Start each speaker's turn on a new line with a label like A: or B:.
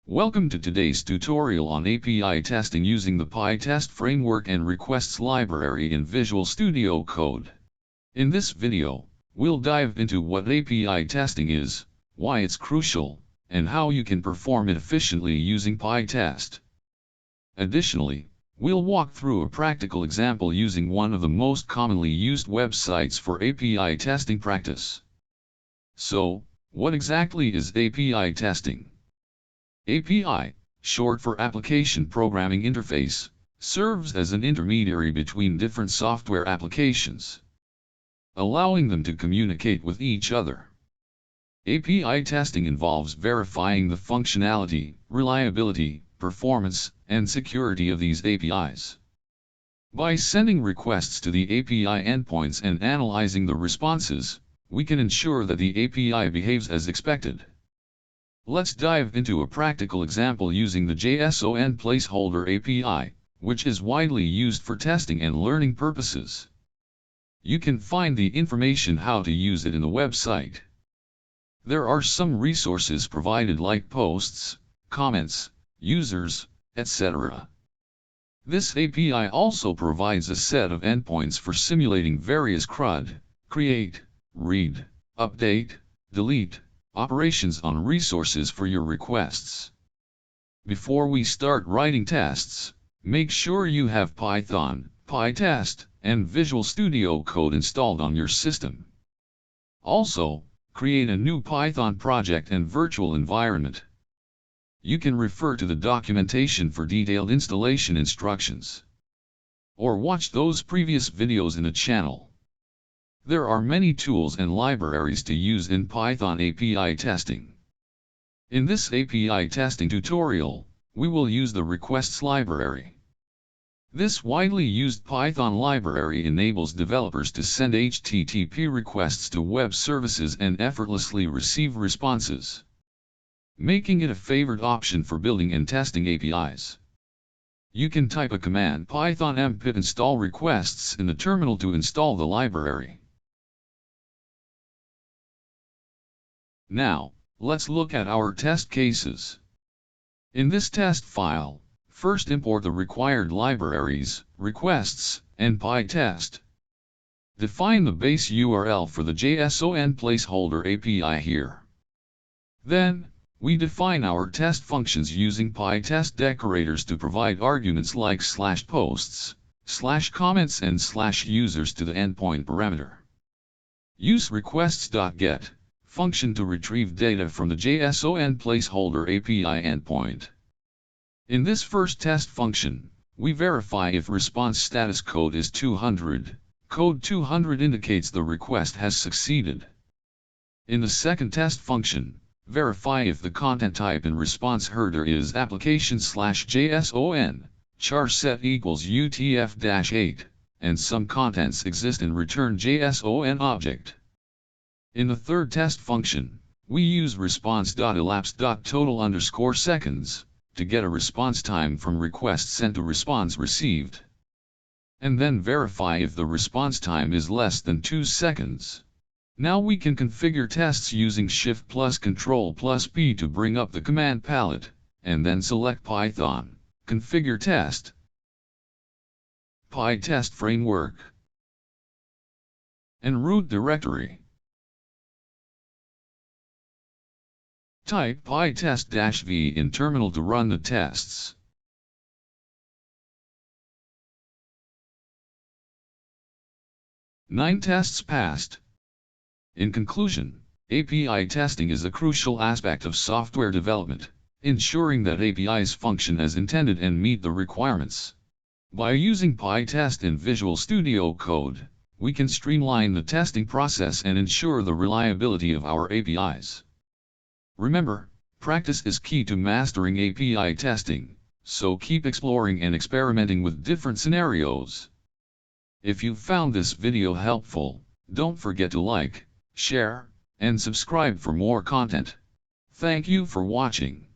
A: Welcome to today's tutorial on API testing using the Pytest framework and requests library in Visual Studio Code. In this video, we'll dive into what API testing is, why it's crucial, and how you can perform it efficiently using Pytest. Additionally, we'll walk through a practical example using one of the most commonly used websites for API testing practice. So, what exactly is API testing? API, short for Application Programming Interface, serves as an intermediary between different software applications, allowing them to communicate with each other. API testing involves verifying the functionality, reliability, performance, and security of these APIs. By sending requests to the API endpoints and analyzing the responses, we can ensure that the API behaves as expected. Let's dive into a practical example using the JSON placeholder API, which is widely used for testing and learning purposes. You can find the information how to use it in the website. There are some resources provided like posts, comments, users, etc. This API also provides a set of endpoints for simulating various CRUD, create, read, update, delete, operations on resources for your requests. Before we start writing tests, make sure you have Python, Pytest, and Visual Studio Code installed on your system. Also, create a new Python project and virtual environment. You can refer to the documentation for detailed installation instructions, or watch those previous videos in the channel. There are many tools and libraries to use in Python API testing. In this API testing tutorial, we will use the requests library. This widely used Python library enables developers to send HTTP requests to web services and effortlessly receive responses, making it a favored option for building and testing APIs. You can type a command python mpip install requests in the terminal to install the library. Now, let's look at our test cases. In this test file, first import the required libraries, requests, and Pytest. Define the base URL for the JSON placeholder API here. Then, we define our test functions using Pytest decorators to provide arguments like /posts, /comments and /users to the endpoint parameter. Use requests.get function to retrieve data from the JSON placeholder API endpoint. In this first test function, we verify if response status code is 200. Code 200 indicates the request has succeeded. In the second test function, verify if the content type in response header is application/JSON, char set equals UTF-8, and some contents exist in return JSON object. In the third test function, we use response.elapsed.total_seconds to get a response time from request sent to response received, and then verify if the response time is less than 2 seconds. Now we can configure tests using Shift+Control+P to bring up the command palette, and then select Python, Configure Test, Pytest Framework, and root directory. Type pytest-v in terminal to run the tests. Nine tests passed. In conclusion, API testing is a crucial aspect of software development, ensuring that APIs function as intended and meet the requirements. By using Pytest in Visual Studio Code, we can streamline the testing process and ensure the reliability of our APIs. Remember, practice is key to mastering API testing, so keep exploring and experimenting with different scenarios. If you found this video helpful, don't forget to like, share, and subscribe for more content. Thank you for watching.